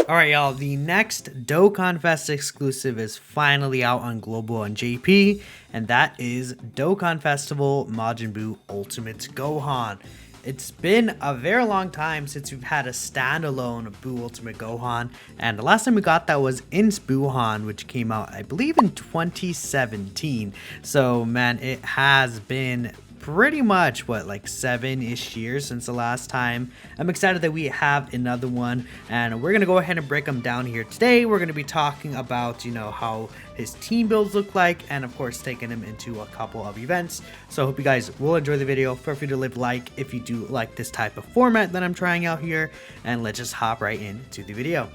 Alright y'all, the next Dokkanfest exclusive is finally out on Global and JP, and that is Dokkan Festival Majin Buu Ultimate Gohan. It's been a very long time since we've had a standalone Buu Ultimate Gohan, and the last time we got that was TEQ Buuhan, which came out I believe in 2017. So man, it has been pretty much like 7-ish years since the last time. I'm excited that we have another one, and we're gonna go ahead and break them down here today. We're gonna be talking about how his team builds look like, and of course taking him into a couple of events. So I hope you guys will enjoy the video. Feel free to leave a like if you do like this type of format that I'm trying out here, and let's just hop right into the video.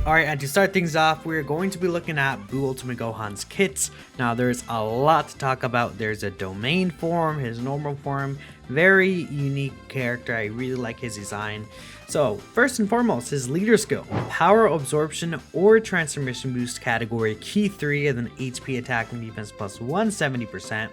Alright, and to start things off, we're going to be looking at Buu Ultimate Gohan's kits. Now, there's a lot to talk about. There's a domain form, his normal form, very unique character. I really like his design. So, first and foremost, his leader skill, power absorption or transformation boost category, key 3, and then HP attack and defense plus 170%.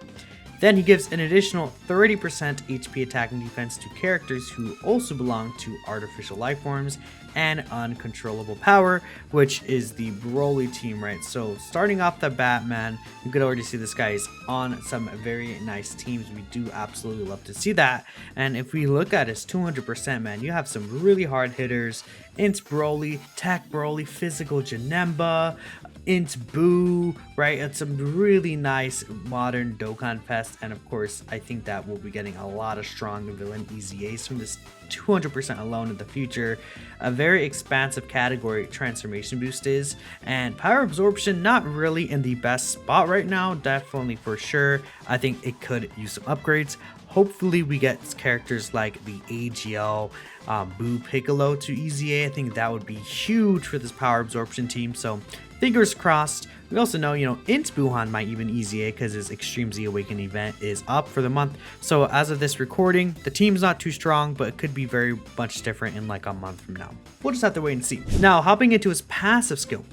Then he gives an additional 30% HP attack and defense to characters who also belong to artificial life forms, and uncontrollable power, which is the Broly team, right? So starting off the bat, man, you could already see this guy is on some very nice teams. We do absolutely love to see that. And if we look at his 200%, man, you have some really hard hitters. Int Broly, Tech Broly, Physical Janemba, Int Buu, right? It's some really nice modern Dokkanfest, and of course, I think that we'll be getting a lot of strong villain EZAs from this 200% alone in the future. A very expansive category transformation boost is, and power absorption not really in the best spot right now, definitely for sure. I think it could use some upgrades. Hopefully we get characters like the AGL Buu Piccolo to EZA. I think that would be huge for this power absorption team, so fingers crossed. We also know, Int Buuhan might even EZA because his Extreme Z Awakening event is up for the month. So as of this recording, the team's not too strong, but it could be very much different in like a month from now. We'll just have to wait and see. Now, hopping into his passive skill,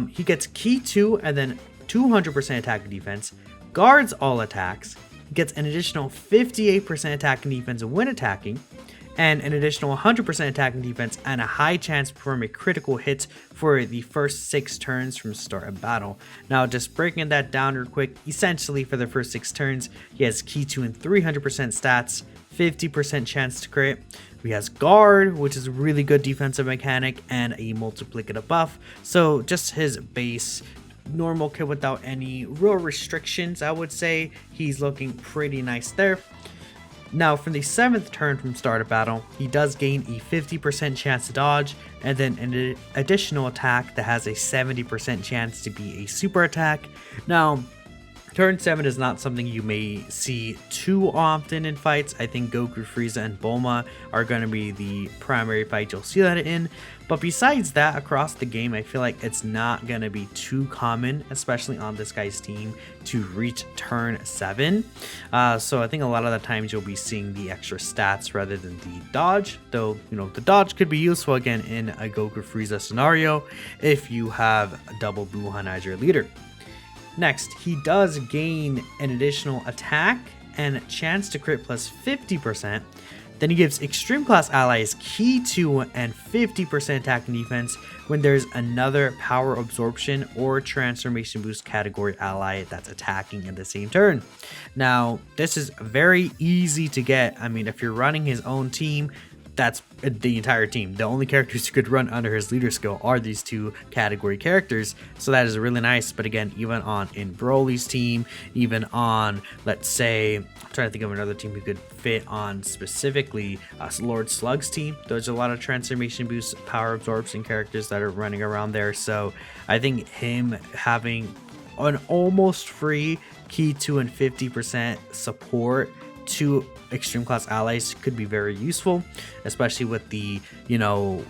he gets Key 2 and then 200% attack and defense, guards all attacks, gets an additional 58% attack and defense when attacking, and an additional 100% attack and defense, and a high chance to perform a critical hit for the first 6 turns from start of battle. Now, just breaking that down real quick, essentially for the first 6 turns, he has Key 2 and 300% stats, 50% chance to crit. He has Guard, which is a really good defensive mechanic, and a multiplicative buff. So just his base normal kit without any real restrictions, I would say he's looking pretty nice there. Now, from the 7th turn from start of battle, he does gain a 50% chance to dodge, and then an additional attack that has a 70% chance to be a super attack. Now, turn 7 is not something you may see too often in fights. I think Goku, Frieza, and Bulma are going to be the primary fight you'll see that in. But besides that, across the game, I feel like it's not going to be too common, especially on this guy's team, to reach turn 7. So I think a lot of the times you'll be seeing the extra stats rather than the dodge. Though, the dodge could be useful again in a Goku Frieza scenario if you have double Buuhan as your leader. Next, he does gain an additional attack and chance to crit plus 50%. Then he gives extreme class allies Key 2 and 50% attack and defense when there's another power absorption or transformation boost category ally that's attacking in the same turn. Now, this is very easy to get. I mean, if you're running his own team, that's the entire team. The only characters you could run under his leader skill are these 2 category characters, so that is really nice. But again, even on in Broly's team, even on, let's say, I'm trying to think of another team who could fit on specifically Lord Slug's team. There's a lot of transformation boost, power absorption characters that are running around there, so I think him having an almost free Key 2 and 50% support to extreme class allies could be very useful, especially with the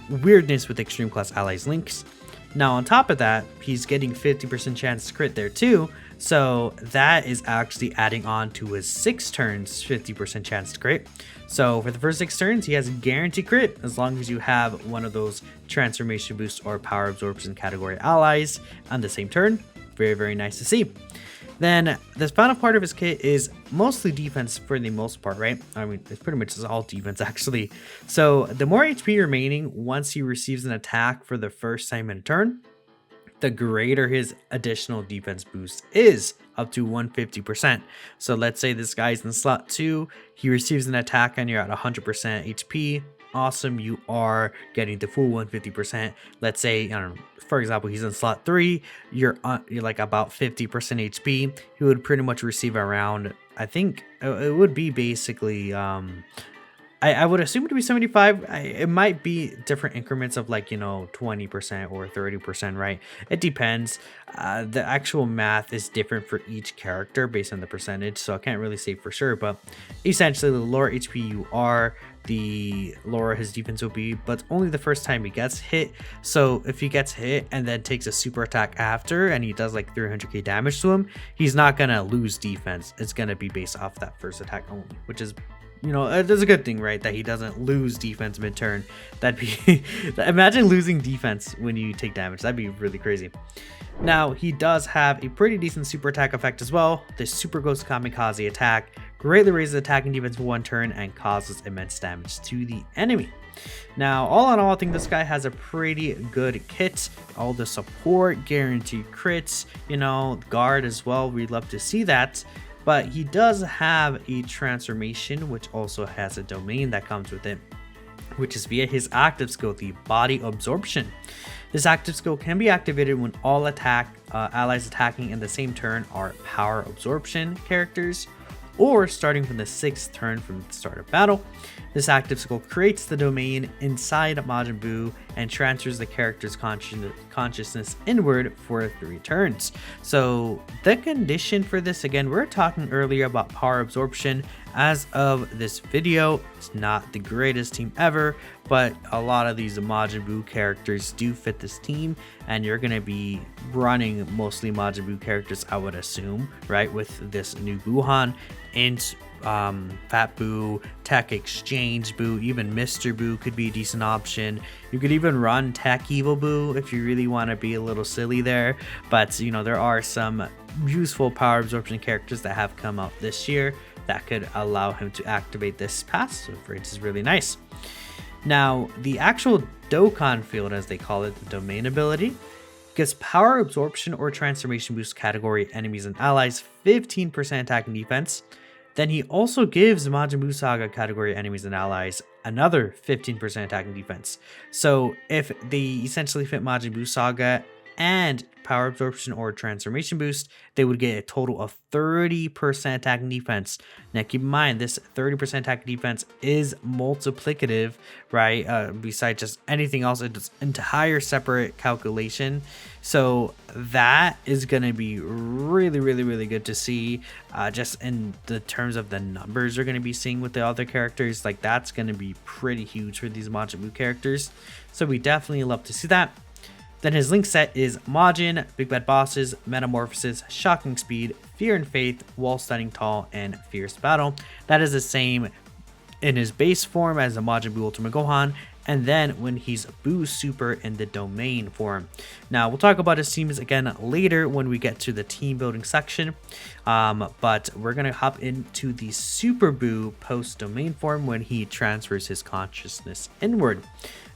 weirdness with extreme class allies links. Now, on top of that, he's getting 50% chance to crit there too, so that is actually adding on to his 6 turns 50% chance to crit. So for the first 6 turns, he has a guaranteed crit as long as you have one of those transformation boost or power absorption category allies on the same turn. Very, very nice to see. Then the final part of his kit is mostly defense for the most part, right? I mean, it's pretty much just all defense actually. So the more HP remaining once he receives an attack for the first time in a turn, the greater his additional defense boost is, up to 150%. So let's say this guy's in slot 2, he receives an attack and you're at 100% HP. Awesome, you are getting the full 150%. Let's say, I don't know, for example, he's in slot 3, you're like about 50% HP. He would pretty much receive around, I think it would be basically I would assume it to be 75. It might be different increments of like, 20% or 30%, right? It depends. The actual math is different for each character based on the percentage, so I can't really say for sure, but essentially the lower HP you are, the lower his defense will be, but only the first time he gets hit. So if he gets hit and then takes a super attack after and he does like 300k damage to him, he's not gonna lose defense. It's gonna be based off that first attack only, which is, that's a good thing, right? That he doesn't lose defense mid-turn. That'd be imagine losing defense when you take damage. That'd be really crazy. Now he does have a pretty decent super attack effect as well. The Super Ghost Kamikaze attack greatly raises attack and defense for 1 turn and causes immense damage to the enemy. Now, all in all, I think this guy has a pretty good kit. All the support, guaranteed crits, guard as well. We'd love to see that. But he does have a transformation, which also has a domain that comes with it, which is via his active skill, the Body Absorption. This active skill can be activated when all allies attacking in the same turn are Power Absorption characters, or starting from the 6th turn from the start of battle. This active skill creates the domain inside Majin Buu and transfers the character's consciousness inward for 3 turns. So the condition for this, again, we were talking earlier about power absorption. As of this video, it's not the greatest team ever, but a lot of these Majin Buu characters do fit this team, and you're going to be running mostly Majin Buu characters, I would assume, right, with this new Buuhan. Int, Fat Buu, Tech Exchange Buu, even Mr. Buu could be a decent option. You could even run Tech Evil Buu if you really want to be a little silly there. But, there are some useful power absorption characters that have come out this year that could allow him to activate this passive, which is really nice. Now, the actual Dokkan field, as they call it, the domain ability, gives power absorption or transformation boost category enemies and allies 15% attack and defense. Then he also gives Majin Buu Saga category enemies and allies another 15% attack and defense. So if they essentially fit Majin Buu Saga and power absorption or transformation boost, they would get a total of 30% attack and defense. Now keep in mind, this 30% attack and defense is multiplicative, right? Besides just anything else, it's an entire separate calculation. So that is going to be really, really, really good to see. Just in the terms of the numbers you're going to be seeing with the other characters, like that's going to be pretty huge for these Majin Buu characters. So we definitely love to see that. Then his link set is Majin, Big Bad Bosses, Metamorphosis, Shocking Speed, Fear and Faith, Wall Standing Tall, and Fierce Battle. That is the same in his base form as the Majin Buu Ultimate Gohan, and then when he's Buu Super in the domain form. Now, we'll talk about his teams again later when we get to the team building section, but we're going to hop into the Super Buu post domain form when he transfers his consciousness inward.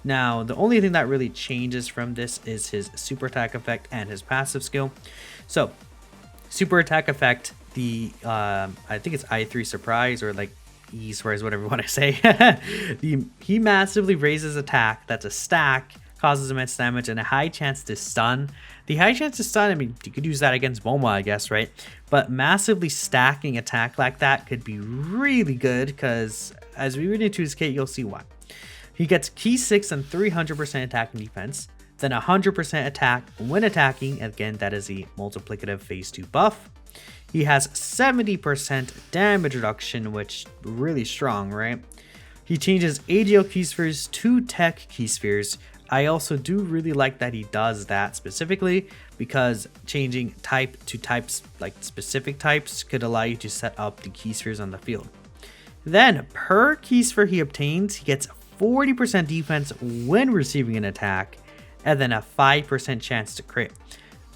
Now, the only thing that really changes from this is his super attack effect and his passive skill. So, super attack effect, the I think it's I3 surprise or like E surprise, whatever you want to say. He massively raises attack. That's a stack, causes immense damage, and a high chance to stun. The high chance to stun, I mean, you could use that against Bulma, I guess, right? But massively stacking attack like that could be really good because as we read into his kit, you'll see why. He gets Key 6 and 300% attack and defense, then 100% attack when attacking. Again, that is a multiplicative phase 2 buff. He has 70% damage reduction, which really strong, right? He changes AGL key spheres to Tech key spheres. I also do really like that he does that specifically because changing type to types, like specific types, could allow you to set up the key spheres on the field. Then per key sphere he obtains, he gets 40% defense when receiving an attack, and then a 5% chance to crit.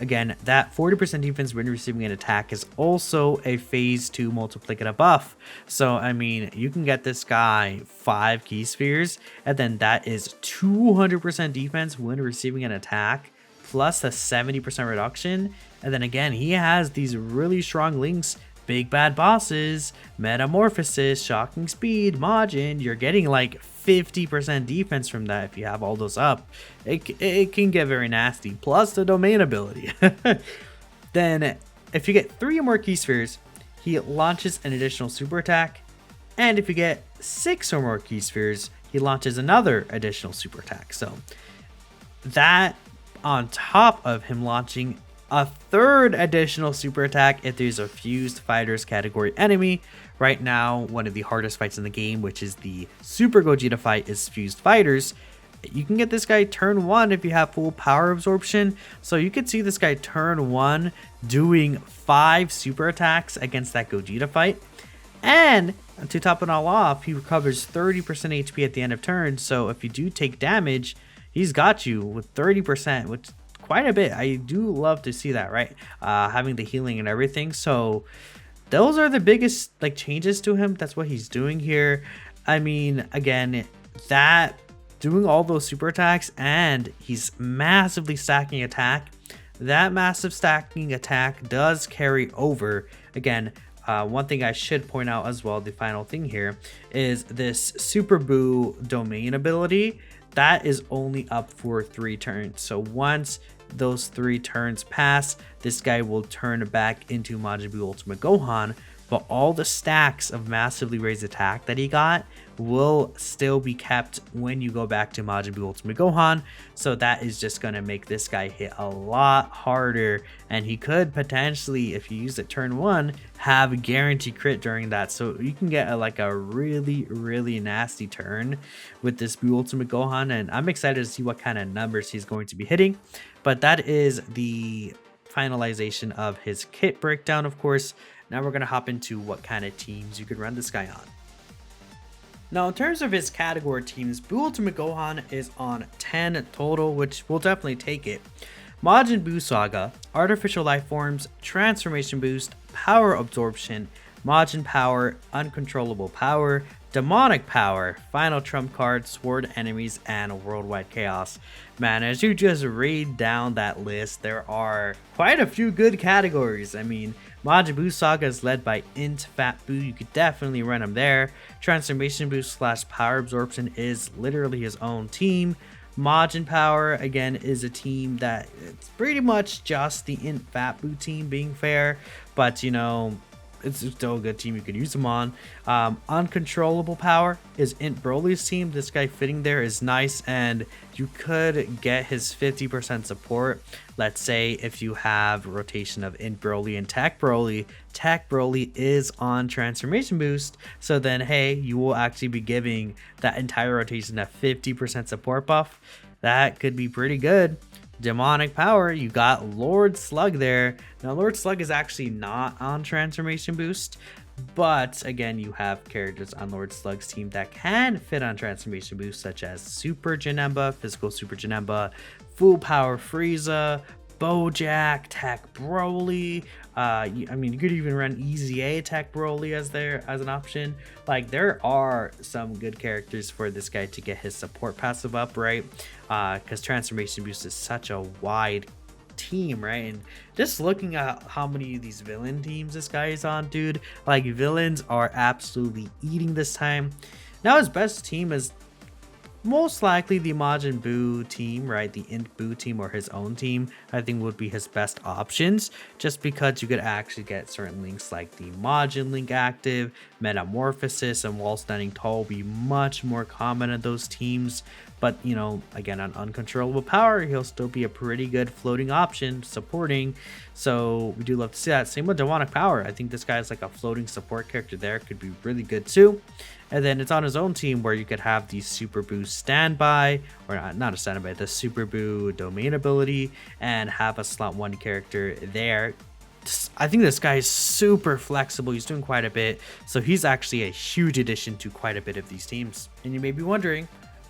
Again, that 40% defense when receiving an attack is also a phase 2 multiplicative buff. So, I mean, you can get this guy 5 key spheres, and then that is 200% defense when receiving an attack, plus a 70% reduction. And then again, he has these really strong links: Big Bad Bosses, Metamorphosis, Shocking Speed, Majin. You're getting like 50% defense from that if you have all those up. It can get very nasty, plus the domain ability. Then if you get 3 or more key spheres, he launches an additional super attack, and if you get 6 or more key spheres, he launches another additional super attack. So that, on top of him launching a 3rd additional super attack if there's a fused fighters category enemy. Right now, one of the hardest fights in the game, which is the Super Gogeta fight, is fused fighters. You can get this guy turn 1 if you have full power absorption. So you could see this guy turn 1 doing 5 super attacks against that Gogeta fight. And to top it all off, he recovers 30% HP at the end of turn. So if you do take damage, he's got you with 30%, which quite a bit. I do love to see that, right? Having the healing and everything. So those are the biggest like changes to him. That's what he's doing here. I mean, again, that doing all those super attacks, and he's massively stacking attack. That massive stacking attack does carry over. Again, one thing I should point out as well, the final thing here, is this Super Boo domain ability. That is only up for 3 turns. So once those 3 turns pass, this guy will turn back into Majin Buu Ultimate Gohan, but all the stacks of massively raised attack that he got will still be kept when you go back to Majin Buu Ultimate Gohan. So that is just going to make this guy hit a lot harder, and he could potentially, if you use it turn 1, have a guaranteed crit during that. So you can get like a really nasty turn with this Buu Ultimate Gohan, and I'm excited to see what kind of numbers he's going to be hitting. But that is the finalization of his kit breakdown, of course. Now we're going to hop into what kind of teams you could run this guy on. Now, in terms of his category teams, Buu Ultimate Gohan is on 10 total, which will definitely take it. Majin Buu Saga, Artificial Life Forms, Transformation Boost, Power Absorption, Majin Power, Uncontrollable Power, Demonic Power, Final Trump Card, Sword Enemies, and Worldwide Chaos. Man, as you just read down that list, there are quite a few good categories. I mean, Majin Buu Saga is led by Int Fat Buu. You could definitely run him there. Transformation Boost / Power Absorption is literally his own team. Majin Power, again, is a team that it's pretty much just the Int Fat Buu team, being fair. But, you know, it's still a good team you could use him on. Uncontrollable Power is Int Broly's team. This guy fitting there is nice, and you could get his 50% support. Let's say if you have rotation of Int Broly and TEQ Broly. TEQ Broly is on Transformation Boost, so then hey, you will actually be giving that entire rotation a 50% support buff. That could be pretty good. Demonic Power, you got Lord Slug there. Now Lord Slug is actually not on Transformation Boost, but again, you have characters on Lord Slug's team that can fit on Transformation Boost, such as Super Janemba, Physical Super Janemba, Full Power Frieza, Bojack, TEQ Broly. I mean, you could even run Easy A TEQ Broly as an option. Like, there are some good characters for this guy to get his support passive up, right? Because Transformation Boost is such a wide team, right? And just looking at how many of these villain teams this guy is on, dude, like, villains are absolutely eating this time. Now his best team is most likely the Majin Buu team, right? The Int Buu team or his own team, I think would be his best options, just because you could actually get certain links like the Majin link active, Metamorphosis, and Wall Standing Tall will be much more common in those teams. But, you know, again, on Uncontrollable Power, he'll still be a pretty good floating option supporting. So we do love to see that. Same with Demonic Power. I think this guy is like a floating support character there. Could be really good too. And then it's on his own team where you could have the Super Buu standby, or not a standby, the Super Buu domain ability, and have a slot 1 character there. I think this guy is super flexible. He's doing quite a bit. So he's actually a huge addition to quite a bit of these teams. And you may be wondering,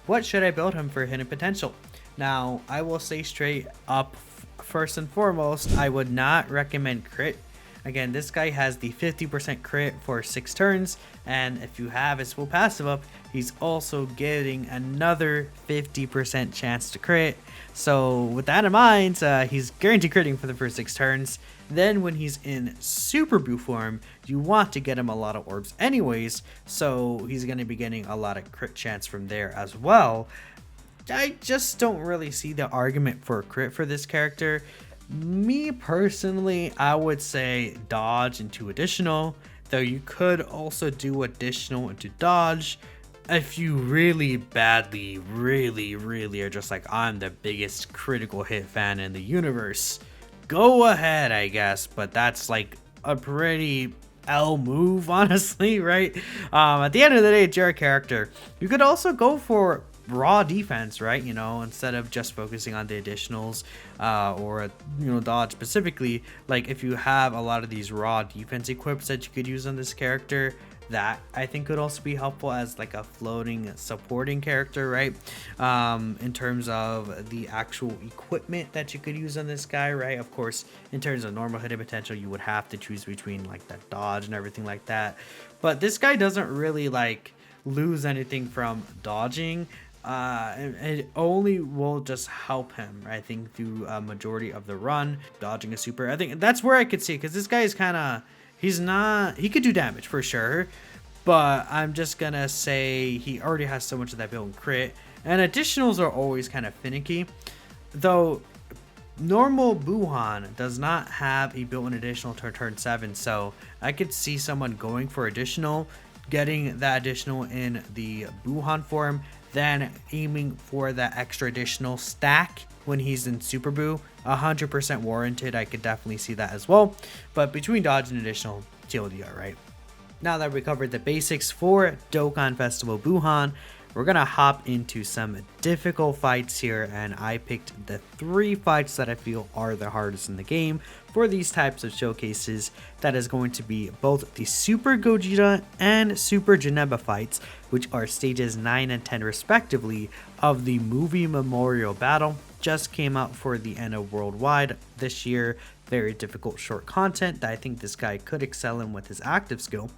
what should I build him for hidden potential? Now, I will say straight up first and foremost, I would not recommend crit. Again, this guy has the 50% crit for 6 turns, and if you have his full passive up, he's also getting another 50% chance to crit. So with that in mind, he's guaranteed critting for the first 6 turns. Then when he's in Super Buu form, you want to get him a lot of orbs anyways, so he's going to be getting a lot of crit chance from there as well. I just don't really see the argument for a crit for this character. Me personally, I would say dodge into additional, though you could also do additional into dodge if you really badly, really are just like, I'm the biggest critical hit fan in the universe. Go ahead, I guess, but that's like a pretty L move, honestly, right? At the end of the day, it's your character. You could also go for raw defense, right? You know, instead of just focusing on the additionals or dodge specifically. Like if you have a lot of these raw defense equips that you could use on this character, that I think could also be helpful as like a floating supporting character, right? In terms of the actual equipment that you could use on this guy, right? Of course, in terms of normal hitting potential, you would have to choose between like that dodge and everything like that, but this guy doesn't really like lose anything from dodging. It only will just help him, I think, through a majority of the run. Dodging a super, I think that's where I could see, because this guy is kind of, he could do damage for sure, but I'm just gonna say he already has so much of that built-in crit, and additionals are always kind of finicky, though normal Buuhan does not have a built-in additional to turn 7, so I could see someone going for additional, getting that additional in the Buuhan form, then aiming for that extra additional stack when he's in Super Buu. 100% warranted. I could definitely see that as well. But between dodge and additional, TLDR, right? Now that we covered the basics for Dokkan Festival Buuhan, we're gonna hop into some difficult fights here, and I picked the 3 fights that I feel are the hardest in the game for these types of showcases. That is going to be both the Super Gogeta and Super Janemba fights, which are stages 9 and 10 respectively of the movie Memorial Battle. Just came out for the Eno Worldwide this year. Very difficult short content that I think this guy could excel in with his active skill.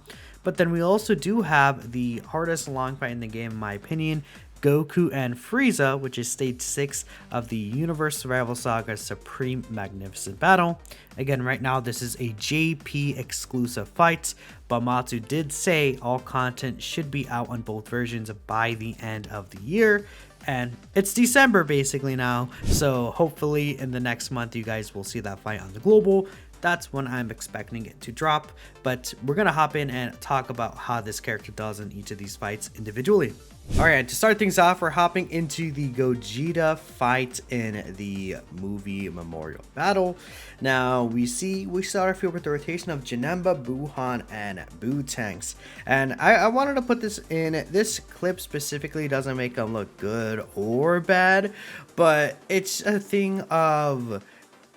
But then we also do have the hardest long fight in the game, in my opinion, Goku and Frieza, which is stage 6 of the Universe Survival Saga Supreme Magnificent Battle. Again, right now this is a JP exclusive fight, but Matsu did say all content should be out on both versions by the end of the year. And it's December basically now, so hopefully in the next month you guys will see that fight on the global. That's when I'm expecting it to drop, but we're gonna hop in and talk about how this character does in each of these fights individually. Alright, to start things off, we're hopping into the Gogeta fight in the movie Memorial Battle. Now, we start our field with the rotation of Janemba, Buuhan, and Bootanks. And I wanted to put this in. This clip specifically doesn't make them look good or bad, but it's a thing of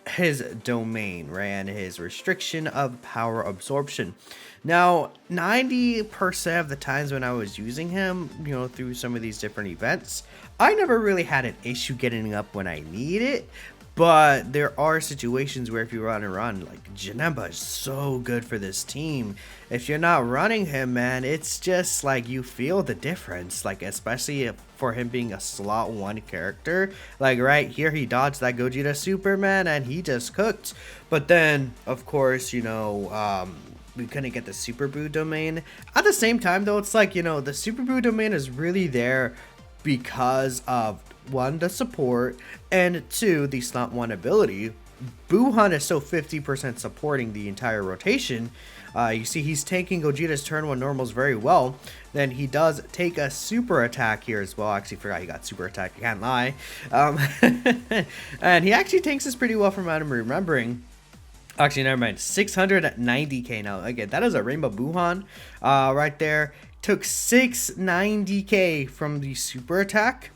his domain, right, and his restriction of power absorption. Now, 90% of the times when I was using him, through some of these different events, I never really had an issue getting up when I need it. But there are situations where if you run, like Janemba is so good for this team. If you're not running him, man, it's just like you feel the difference. Like especially for him being a slot 1 character. Like right here, he dodged that Gogeta Superman and he just cooked. But then, of course, we couldn't get the Super Buu domain. At the same time, though, it's like, the Super Buu domain is really there because of 1, the support, and 2, the slot 1 ability. Buuhan is so 50% supporting the entire rotation. You see he's taking Gogeta's turn 1 normals very well. Then he does take a super attack here as well. I actually forgot he got super attack, I can't lie. And he actually takes this pretty well from what I'm remembering. Actually, never mind. 690k now. Again, that is a Rainbow Buuhan right there. Took 690k from the super attack.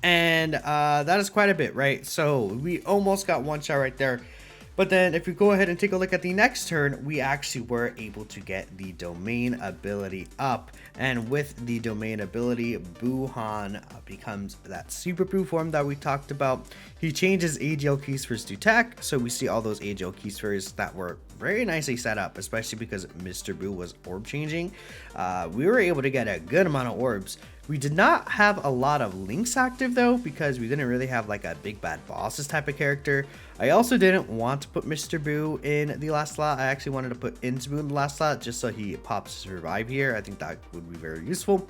And that is quite a bit, right? So we almost got 1 shot right there. But then if we go ahead and take a look at the next turn, we actually were able to get the domain ability up. And with the domain ability, Buuhan becomes that Super Buu form that we talked about. He changes AGL keys first to TEQ, so we see all those AGL keys first that were very nicely set up, especially because Mr. Buu was orb changing. We were able to get a good amount of orbs. We did not have a lot of links active though, because we didn't really have like a big bad bosses type of character. I also didn't want to put Mr. Buu in the last slot. I actually wanted to put Inzbu in the last slot just so he pops survive here. I think that would be very useful.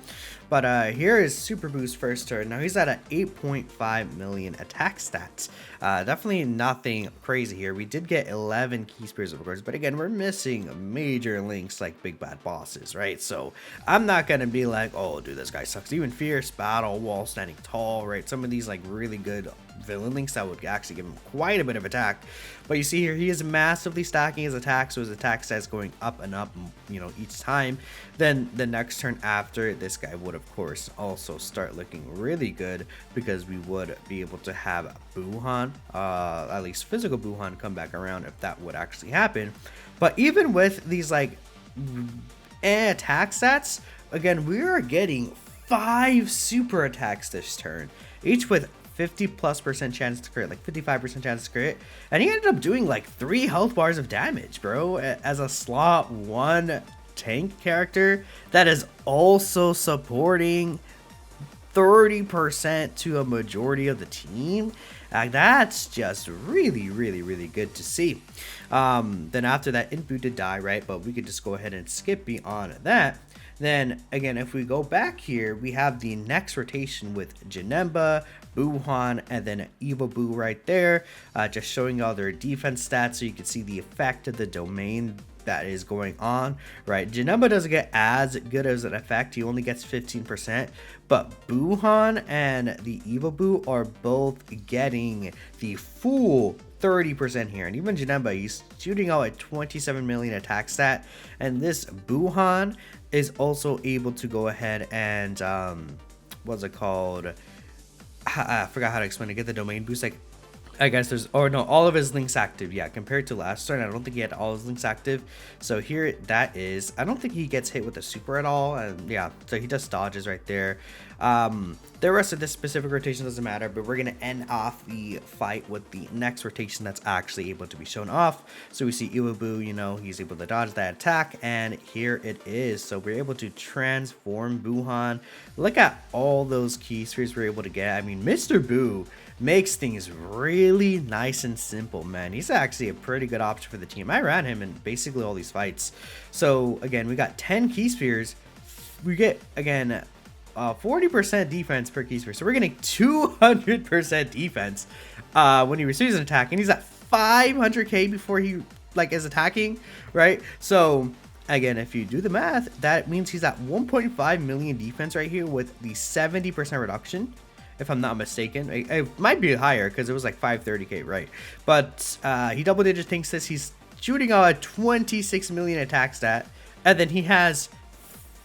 But here is Super Buu's first turn. Now he's at a 8.5 million attack stats. Definitely nothing crazy here. We did get 11 key spears of course, but again, we're missing major links like big bad bosses, right? So I'm not gonna be like, oh dude, this guy sucks. Even Fierce Battle, Wall Standing Tall, right? Some of these like really good villain links that would actually give him quite a bit of attack. But you see here, he is massively stacking his attack, so his attack stats going up and up, you know, each time. Then the next turn after, this guy would of course also start looking really good, because we would be able to have Buuhan, at least physical Buuhan, come back around if that would actually happen. But even with these like attack stats, again, we are getting 5 super attacks this turn, each with 50+% chance to crit, like 55% chance to crit, and he ended up doing like 3 health bars of damage, bro, as a slot 1 tank character that is also supporting 30% to a majority of the team. That's just really good to see. Then after that, Inbu did die, right? But we could just go ahead and skip beyond that. Then again, if we go back here, we have the next rotation with Janemba, Buuhan, and then Evo Buu right there, just showing all their defense stats so you can see the effect of the domain that is going on, right? Janemba doesn't get as good as an effect. He only gets 15%, but Buuhan and the Evo Buu are both getting the full 30% here. And even Janemba, he's shooting out a 27 million attack stat, and this Buuhan is also able to go ahead and what's it called, I forgot how to explain it, get the domain boost. Like, I guess there's, or no, all of his links active. Yeah, compared to last turn, I don't think he had all his links active. So here that is, I don't think he gets hit with a super at all. And yeah, so he just dodges right there. The rest of this specific rotation doesn't matter, but we're going to end off the fight with the next rotation that's actually able to be shown off. So we see Iwabu, you know, he's able to dodge that attack, and here it is. So we're able to transform Buuhan. Look at all those key spheres we're able to get. I mean, Mr. Buu makes things really nice and simple, man. He's actually a pretty good option for the team. I ran him in basically all these fights. So again, we got 10 key spheres. We get, again, 40% defense per key sphere. So we're getting 200% defense when he receives an attack, and he's at 500k before he like is attacking, right? So again, if you do the math, that means he's at 1.5 million defense right here with the 70% reduction, if I'm not mistaken. It might be higher because it was like 530k, right? But he double digit thinks this. He's shooting out a 26 million attack stat, and then he has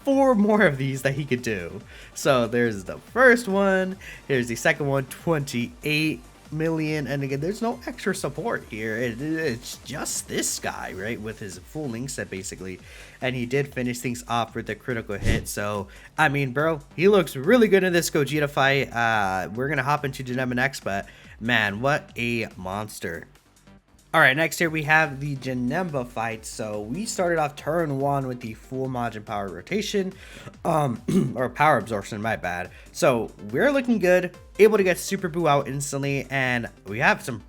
4 more of these that he could do. So there's the first one, here's the second one, 28 million, and again, there's no extra support here. It's just this guy, right, with his full link set basically, and he did finish things off with a critical hit. So I mean, bro, he looks really good in this Gogeta fight. We're gonna hop into Janemba next, but man, what a monster. Alright, next here we have the Janemba fight. So we started off turn 1 with the full Majin power rotation, or power absorption, my bad. So we're looking good, able to get Super Buu out instantly, and we have some,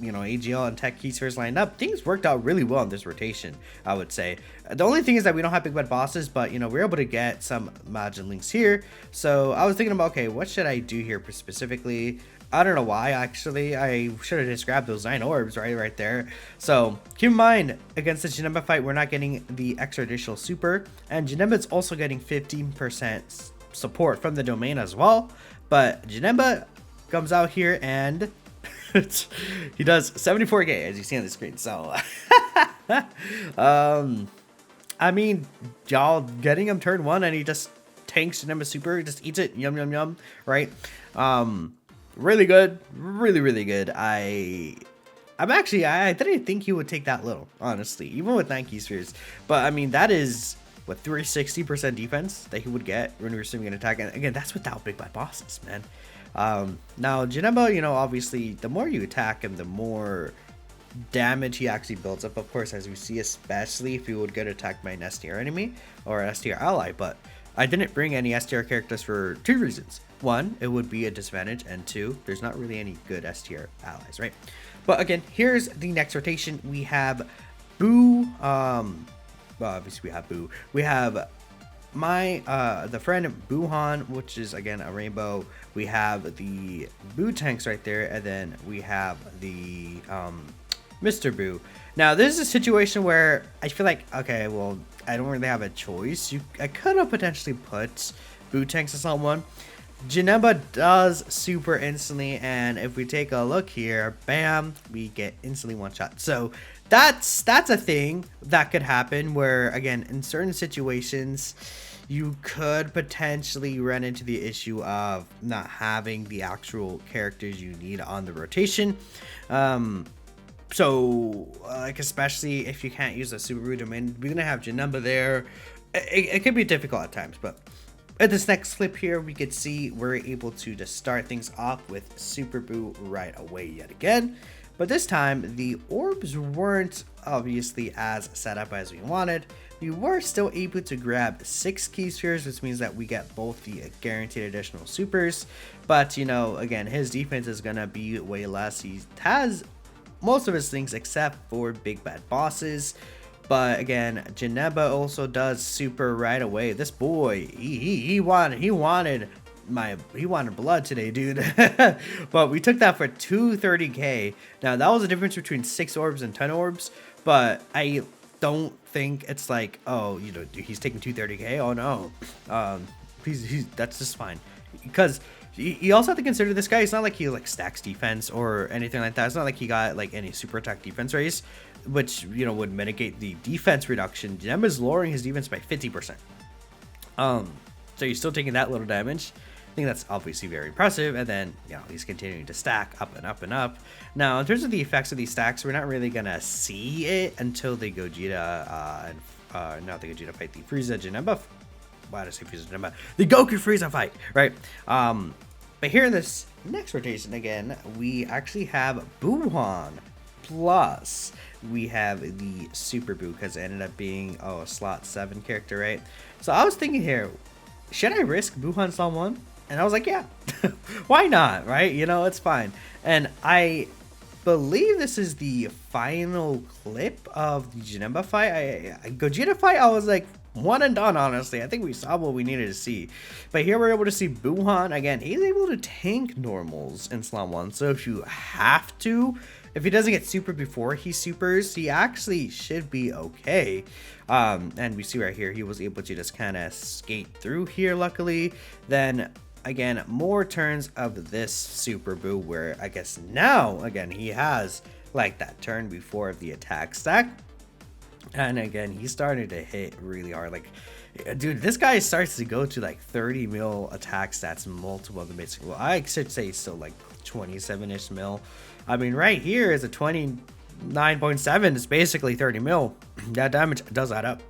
you know, AGL and TEQ key spheres lined up. Things worked out really well in this rotation, I would say. The only thing is that we don't have big bad bosses, but you know, we're able to get some Majin links here. So I was thinking about, okay, what should I do here specifically? I don't know why, actually. I should have just grabbed those 9 orbs right there. So keep in mind, against the Janemba fight, we're not getting the extra additional super, and Janemba's also getting 15% support from the domain as well. But Janemba comes out here and he does 74k, as you see on the screen. So I mean, y'all getting him turn 1 and he just tanks Janemba super, he just eats it, yum yum yum, right? Really good, really good. I I didn't think he would take that little, honestly, even with 9 key spheres. But I mean, that is what 360% defense that he would get when we were assuming an attack. And again, that's without big bad bosses, man. Now Janemba, you know, obviously the more you attack him, the more damage he actually builds up, of course, as we see, especially if he would get attacked by an S tier enemy or an S tier ally. But I didn't bring any S tier characters for 2 reasons. 1, it would be a disadvantage, and 2, there's not really any good S tier allies, right? But again, here's the next rotation. We have Boo, well, obviously we have Boo. We have the friend Buuhan, which is again a rainbow. We have the Boo tanks right there, and then we have the Mr. Boo. Now this is a situation where I feel like, okay, well, I don't really have a choice. I could have potentially put Boo tanks to someone. Janemba does super instantly, and if we take a look here, bam, we get instantly one shot. So that's a thing that could happen where, again, in certain situations, you could potentially run into the issue of not having the actual characters you need on the rotation. So, like, especially if you can't use a Super Boo domain, we're gonna have Janemba there. It can be difficult at times, but in this next clip here, we could see we're able to just start things off with Super Boo right away yet again. But this time, the orbs weren't obviously as set up as we wanted. We were still able to grab 6 key spheres, which means that we get both the guaranteed additional supers. But, you know, again, his defense is gonna be way less. He has most of his things except for big bad bosses. But again, Janemba also does super right away. This boy, he wanted blood today, dude. But we took that for 230k. Now that was the difference between 6 orbs and 10 orbs. But I don't think it's like, oh, you know, he's taking 230k. Oh no, that's just fine, because you also have to consider this guy. It's not like he like stacks defense or anything like that. It's not like he got like any super attack defense raise, which, you know, would mitigate the defense reduction. Janemba is lowering his defense by 50%. So you're still taking that little damage. I think that's obviously very impressive. And then, you know, he's continuing to stack up and up and up. Now, in terms of the effects of these stacks, we're not really gonna see it until the Gogeta not the Gogeta fight, the Frieza Janemba. Why did I say Frieza Janemba? The Goku Frieza fight, right? But here in this next rotation again, we actually have Buuhan. Plus, we have the Super Boo, because it ended up being, a slot 7 character, right? So I was thinking here, should I risk Buuhan slot 1? And I was like, yeah, why not, right? You know, it's fine. And I believe this is the final clip of the Janemba fight. Gogeta fight, I was like, one and done, honestly. I think we saw what we needed to see. But here we're able to see Buuhan. Again, he's able to tank normals in slot 1. So if you have to, if he doesn't get super before he supers, he actually should be okay. And we see right here, he was able to just kind of skate through here, luckily. Then, again, more turns of this Super Boo, where I guess now, again, he has like that turn before the attack stack. And again, he's starting to hit really hard. Like, dude, this guy starts to go to like 30 mil attack stats, multiple of the basic. Well, I should say still like 27-ish mil. I mean, right here is a 29.7. It's basically 30 mil. That damage does add up.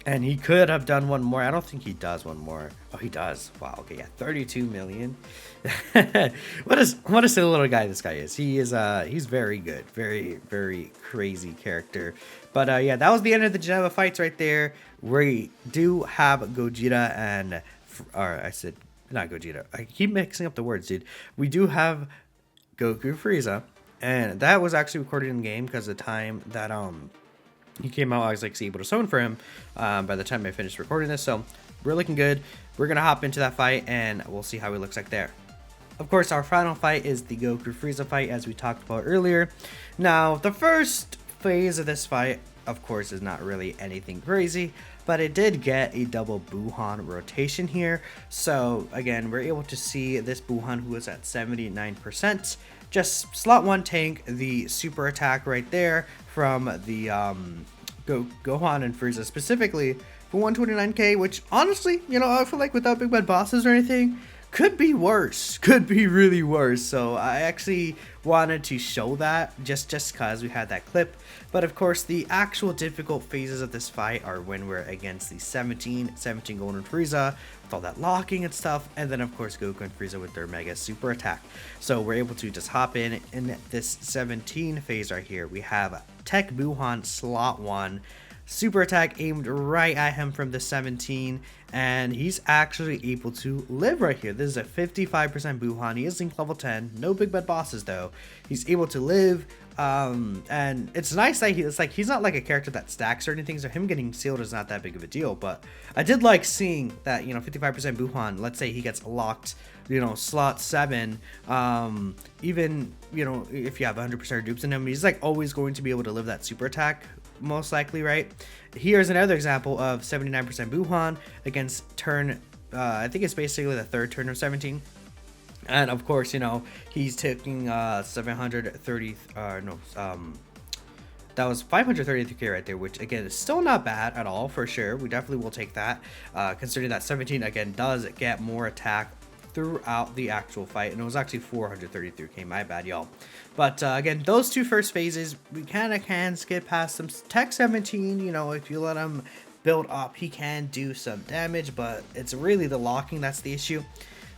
And he could have done one more. I don't think he does one more. Oh, he does. Wow. Okay, yeah, 32 million. what a silly little guy this guy is. He is he's very good. Very, very crazy character. But yeah, that was the end of the Janemba fights right there. We do have Gogeta and, or I said not Gogeta. I keep mixing up the words, dude. We do have Goku Frieza, and that was actually recorded in game because the time that he came out, I was like able to summon for him by the time I finished recording this. So we're looking good. We're gonna hop into that fight and we'll see how he looks like there. Of course, our final fight is the Goku Frieza fight, as we talked about earlier. Now, the first phase of this fight, of course, is not really anything crazy, but it did get a double Buuhan rotation here. So again, we're able to see this Buuhan, who is at 79%, just slot 1 tank the super attack right there from the Gohan and Frieza specifically for 129k, which honestly, you know, I feel like without big bad bosses or anything, could be worse, could be really worse. So I actually wanted to show that just because we had that clip. But of course, the actual difficult phases of this fight are when we're against the 17 Golden Frieza with all that locking and stuff, and then of course Goku and Frieza with their mega super attack. So we're able to just hop in this 17 phase right here. We have TEQ Buuhan slot 1 super attack aimed right at him from the 17, and he's actually able to live right here. This is a 55% Buuhan. He is Link level 10, no big bad bosses though. He's able to live, and it's nice that he's not like a character that stacks or anything, so him getting sealed is not that big of a deal. But I did like seeing that, you know, 55% Buuhan, let's say he gets locked, you know, slot 7, even, you know, if you have 100% dupes in him, he's like always going to be able to live that super attack, most likely, right? Here's another example of 79% Buuhan against turn, I think it's basically the third turn of 17. And of course, you know, he's taking 730, that was 533k right there, which again is still not bad at all, for sure. We definitely will take that, considering that 17 again does get more attack throughout the actual fight, and it was actually 433k, my bad y'all. But again, those two first phases we kind of can skip past them. TEQ 17, you know, if you let him build up, he can do some damage, but it's really the locking that's the issue.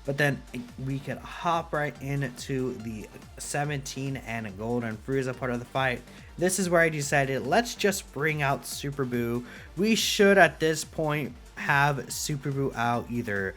But then we could hop right into the 17 and Golden Frieza part of the fight. This is where I decided, let's just bring out Super Buu. We should at this point have Super Buu out, either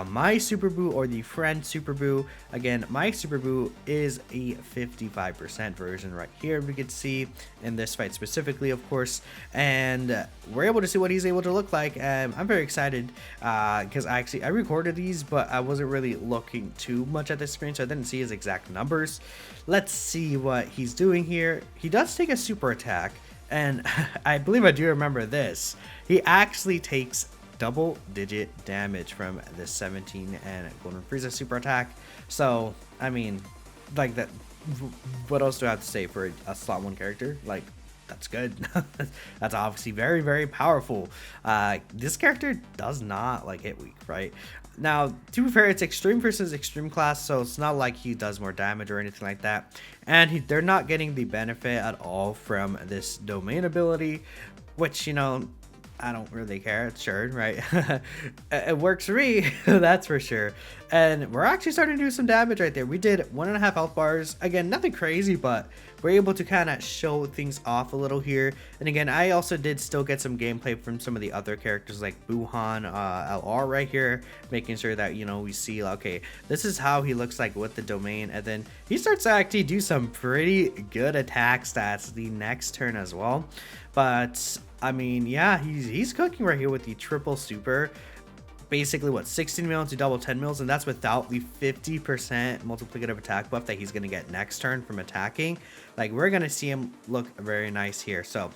my Super Buu or the friend Super Buu. Again, my Super Buu is a 55% version right here, we could see in this fight specifically, of course, and we're able to see what he's able to look like. And I'm very excited because I recorded these, but I wasn't really looking too much at the screen, so I didn't see his exact numbers. Let's see what he's doing here. He does take a super attack, and I believe I do remember this. He actually takes double-digit damage from the 17 and Golden Frieza super attack. So, I mean, like that. What else do I have to say for a slot 1 character? Like, that's good. That's obviously very, very powerful. This character does not like hit weak, right? Now, to be fair, it's extreme versus extreme class, so it's not like he does more damage or anything like that. And they're not getting the benefit at all from this domain ability, which, you know, I don't really care. It's sure, right? It works for me, that's for sure. And we're actually starting to do some damage right there. We did 1.5 health bars. Again, nothing crazy, but we're able to kind of show things off a little here. And again, I also did still get some gameplay from some of the other characters like Buuhan LR right here, making sure that, you know, we see, okay, this is how he looks like with the domain. And then he starts to actually do some pretty good attack stats the next turn as well. But I mean, yeah, he's cooking right here with the triple super. Basically, what, 16 mil to double 10 mils, and that's without the 50% multiplicative attack buff that he's going to get next turn from attacking. Like, we're going to see him look very nice here. So,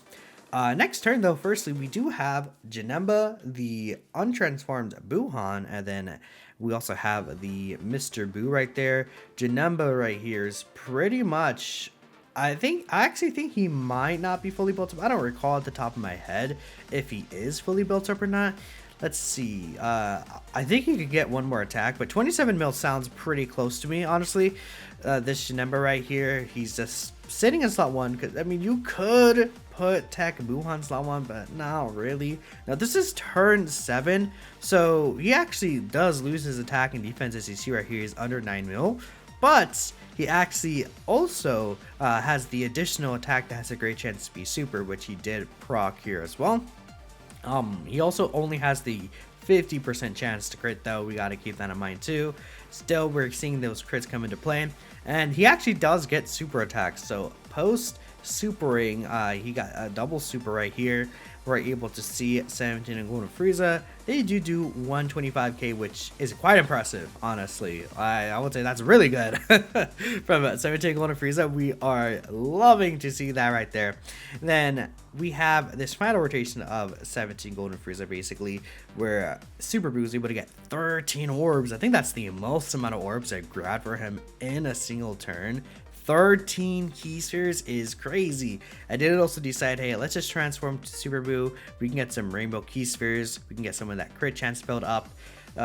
next turn, though, firstly, we do have Janemba, the untransformed Buuhan, and then we also have the Mr. Buu right there. Janemba right here is pretty much... I actually think he might not be fully built up. I don't recall at the top of my head if he is fully built up or not. Let's see. I think he could get one more attack, but 27 mil sounds pretty close to me, honestly. This Janemba right here, he's just sitting in slot 1. Cause I mean, you could put TEQ Buuhan slot 1, but not really. Now, this is turn 7, so he actually does lose his attack and defense, as you see right here. He's under 9 mil, but he actually also has the additional attack that has a great chance to be super, which he did proc here as well. He also only has the 50% chance to crit, though. We got to keep that in mind too. Still, we're seeing those crits come into play, and he actually does get super attacks. So post supering, he got a double super right here. We're able to see 17 and Golden Frieza. They do 125k, which is quite impressive, honestly. I would say that's really good. From 17 Golden Frieza, we are loving to see that right there. Then we have this final rotation of 17 Golden Frieza, basically, where Super Buu is able to get 13 orbs. I think that's the most amount of orbs I grabbed for him in a single turn. 13 key spheres is crazy. I did also decide, hey, let's just transform to Super Buu. We can get some rainbow key spheres. We can get some of that crit chance build up.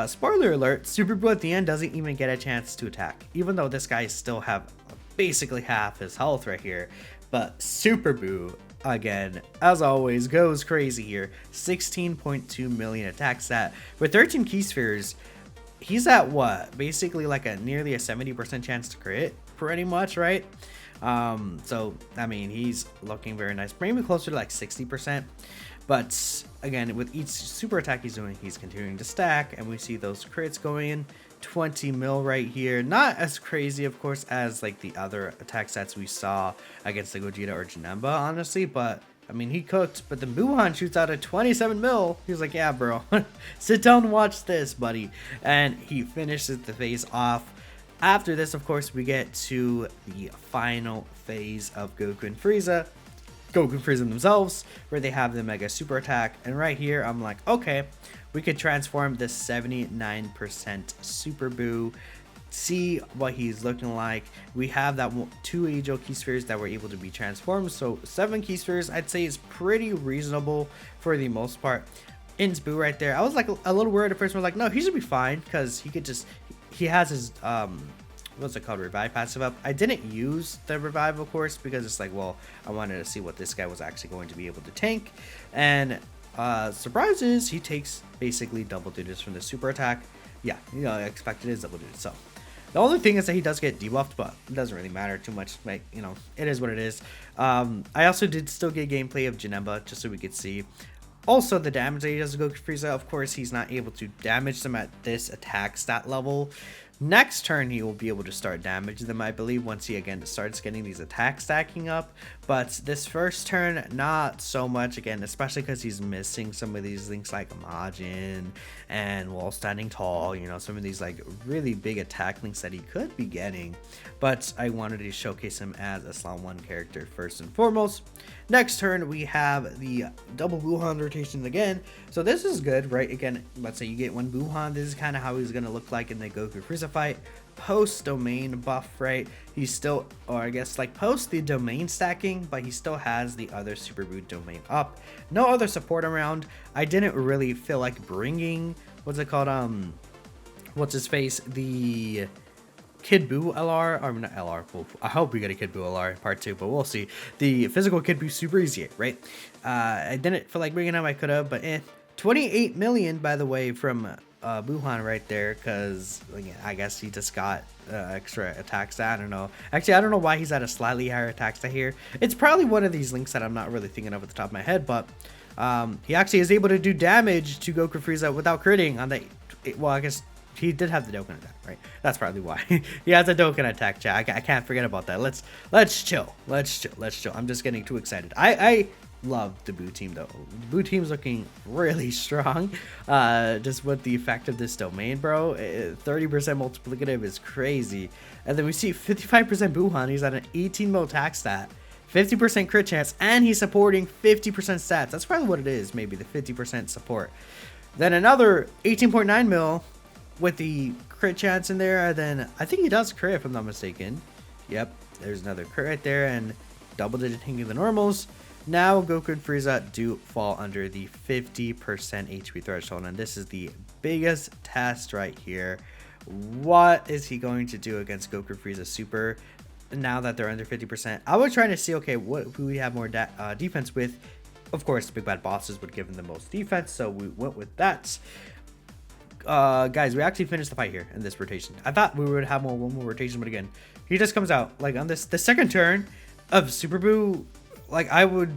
Spoiler alert, Super Boo at the end doesn't even get a chance to attack, even though this guy still have basically half his health right here. But Super Boo, again, as always, goes crazy here. 16.2 million attack stat. With 13 key spheres, he's at what? Basically like a nearly a 70% chance to crit, pretty much, right? So, I mean, he's looking very nice. Maybe closer to like 60%. But again, with each super attack he's doing, he's continuing to stack, and we see those crits going in. 20 mil right here. Not as crazy, of course, as like the other attack stats we saw against the Gogeta or Janemba, honestly, but I mean, he cooked. But the Buuhan shoots out at 27 mil. He's like, yeah, bro, sit down and watch this, buddy. And he finishes the phase off. After this, of course, we get to the final phase of Goku and Frieza themselves, where they have the Mega Super Attack. And right here, I'm like, okay, we could transform this 79% Super Boo, see what he's looking like. We have that 2 Angel Key Spheres that were able to be transformed, so 7 Key Spheres I'd say is pretty reasonable for the most part. In Boo right there, I was like a little worried at first. I was like, no, he should be fine, because he could just, he has his what's it called, revive passive up. I didn't use the revive, of course, because it's like, well, I wanted to see what this guy was actually going to be able to tank. And surprise is he takes basically double digits from the super attack. Yeah, you know, I expected his double digits. So the only thing is that he does get debuffed, but it doesn't really matter too much. Like, you know, it is what it is. I also did still get gameplay of Janemba just so we could see. Also, the damage that he does to Goku Frieza, of course, he's not able to damage them at this attack stat level. Next turn, he will be able to start damaging them, I believe, once he again starts getting these attacks stacking up. But this first turn, not so much, again, especially because he's missing some of these links like Majin and While Standing Tall, you know, some of these like really big attack links that he could be getting. But I wanted to showcase him as a Slot 1 character first and foremost. Next turn, we have the double Buuhan rotation again. So this is good, right? Again, let's say you get one Buuhan. This is kind of how he's going to look like in the Goku Frieza fight. Post domain buff, right? He's still, or I guess like post the domain stacking, but he still has the other Super Boo domain up. No other support around. I didn't really feel like bringing, what's it called? What's his face? The Kid Buu LR, or not LR, well, I hope we get a Kid Buu LR in part 2, but we'll see. The physical Kid Buu super easy, right? I didn't feel like bringing him, I could have, but 28 million, by the way, from Buuhan right there, because I guess he just got extra attack stat. I don't know. Actually, I don't know why he's at a slightly higher attack stat here. It's probably one of these links that I'm not really thinking of at the top of my head, but he actually is able to do damage to Goku Frieza without critting on the, well, I guess he did have the Dokkan attack, right? That's probably why. He has a Dokkan attack, chat. I can't forget about that. Let's chill. I'm just getting too excited. I love the Buu team though. The Buu team's looking really strong. Just with the effect of this domain, bro. 30% multiplicative is crazy. And then we see 55% Buuhan. He's at an 18 mil attack stat, 50% crit chance, and he's supporting 50% stats. That's probably what it is, maybe the 50% support. Then another 18.9 mil with the crit chance in there, and then I think he does crit if I'm not mistaken. Yep, there's another crit right there, and double digit hitting the normals. Now Goku and Frieza do fall under the 50% HP threshold, and this is the biggest test right here. What is he going to do against Goku Frieza Super now that they're under 50%? I was trying to see, okay, what who we have more defense with. Of course, the big bad bosses would give him the most defense, so we went with that. Guys, we actually finished the fight here in this rotation. I thought we would have one more rotation, but again, he just comes out like on the second turn of Super Boo. Like I would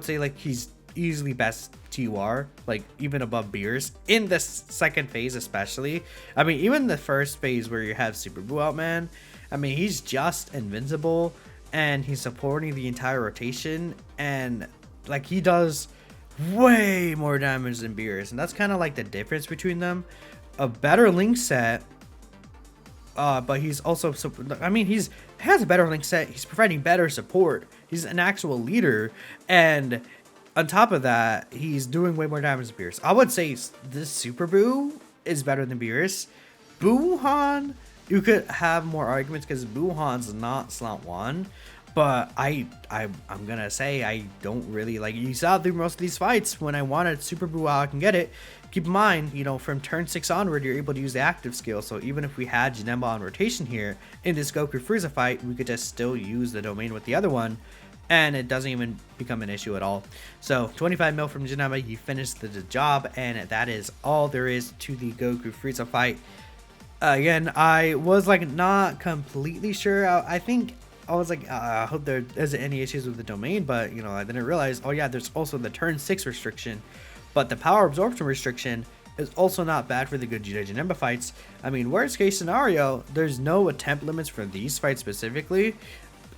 say like he's easily best TUR, like even above Beerus in this second phase especially. I mean, even the first phase where you have Super Boo out, man, I mean, he's just invincible and he's supporting the entire rotation, and like he does way more damage than Beerus, and that's kind of like the difference between them. A better link set, but he's also, I mean, he has a better link set. He's providing better support. He's an actual leader, and on top of that, he's doing way more damage than Beerus. I would say this Super Boo is better than Beerus. Buuhan, you could have more arguments because Buuhan's not Slot 1. But I'm gonna say I don't really like. You saw through most of these fights when I wanted Super Boo how I can get it. Keep in mind, you know, from turn 6 onward, you're able to use the active skill. So even if we had Janemba on rotation here in this Goku Frieza fight, we could just still use the domain with the other one, and it doesn't even become an issue at all. So 25 mil from Janemba, he finished the job, and that is all there is to the Goku Frieza fight. Again, I was like not completely sure. I think I was like, I hope there isn't any issues with the domain, but you know, I didn't realize, oh yeah, there's also the turn 6 restriction, but the power absorption restriction is also not bad for the Gogeta Janemba fights. I mean, worst case scenario, there's no attempt limits for these fights specifically.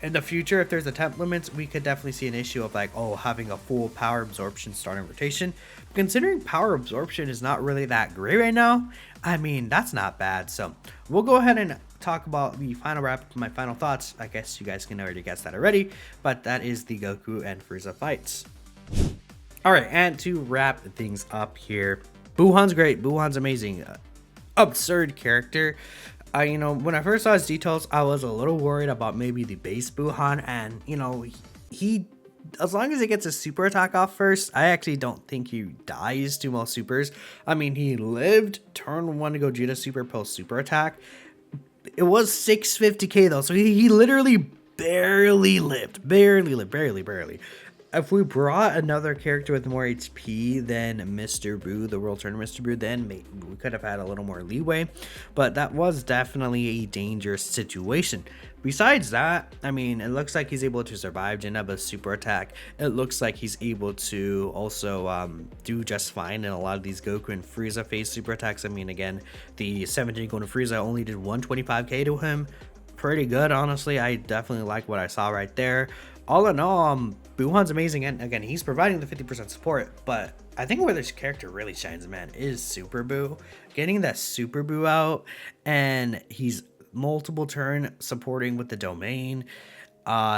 In the future, if there's attempt limits, we could definitely see an issue of like, oh, having a full power absorption starting rotation. Considering power absorption is not really that great right now, I mean, that's not bad. So we'll go ahead and talk about the final wrap, my final thoughts. I guess you guys can already guess that already, but that is the Goku and Frieza fights. All right, and to wrap things up here, Buuhan's great. Buuhan's amazing. Absurd character. You know, when I first saw his details, I was a little worried about maybe the base Buuhan, and you know, he as long as he gets a super attack off first, I actually don't think he dies to most supers. I mean, he lived turn 1 to Gogeta super post super attack. It was 650k though, so he literally barely lived. Barely. If we brought another character with more HP than Mr. Boo, the World Tournament Mr. Boo, then maybe we could have had a little more leeway. But that was definitely a dangerous situation. Besides that, I mean, it looks like he's able to survive Janemba's super attack. It looks like he's able to also do just fine in a lot of these Goku and Frieza phase super attacks. I mean, again, the 17 going to Frieza only did 125k to him. Pretty good, honestly. I definitely like what I saw right there. All in all, Buuhan's amazing, and again, he's providing the 50% support, but I think where this character really shines, man, is Super Boo. Getting that Super Boo out, and he's multiple turn supporting with the domain.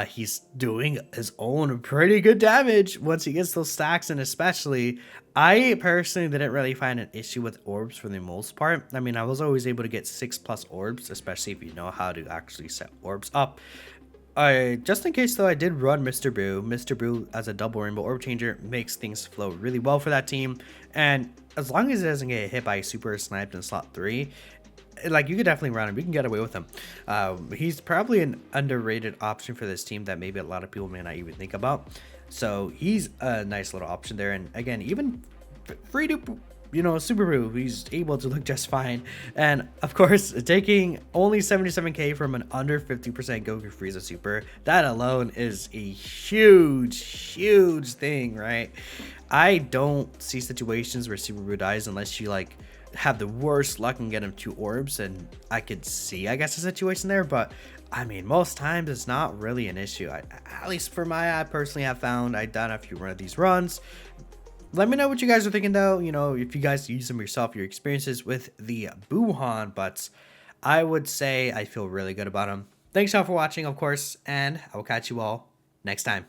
He's doing his own pretty good damage once he gets those stacks, and especially, I personally didn't really find an issue with orbs for the most part. I mean, I was always able to get 6+ orbs, especially if you know how to actually set orbs up. Just in case though, I did run Mr. Boo. Mr. Boo as a double rainbow orb changer makes things flow really well for that team. And as long as it doesn't get hit by super sniped in slot 3, like you could definitely run him. You can get away with him. He's probably an underrated option for this team that maybe a lot of people may not even think about. So he's a nice little option there. And again, even free to, you know, Super Boo, he's able to look just fine. And of course, taking only 77k from an under 50% Goku Frieza super, that alone is a huge thing, right? I don't see situations where Super Boo dies unless you like have the worst luck and get him 2 orbs, and I could see, I guess, a situation there, but I mean, most times it's not really an issue. At least for I personally have found I've done a few of these runs. Let me know what you guys are thinking though, you know, if you guys use them yourself, your experiences with the Buuhan, but I would say I feel really good about them. Thanks y'all for watching, of course, and I will catch you all next time.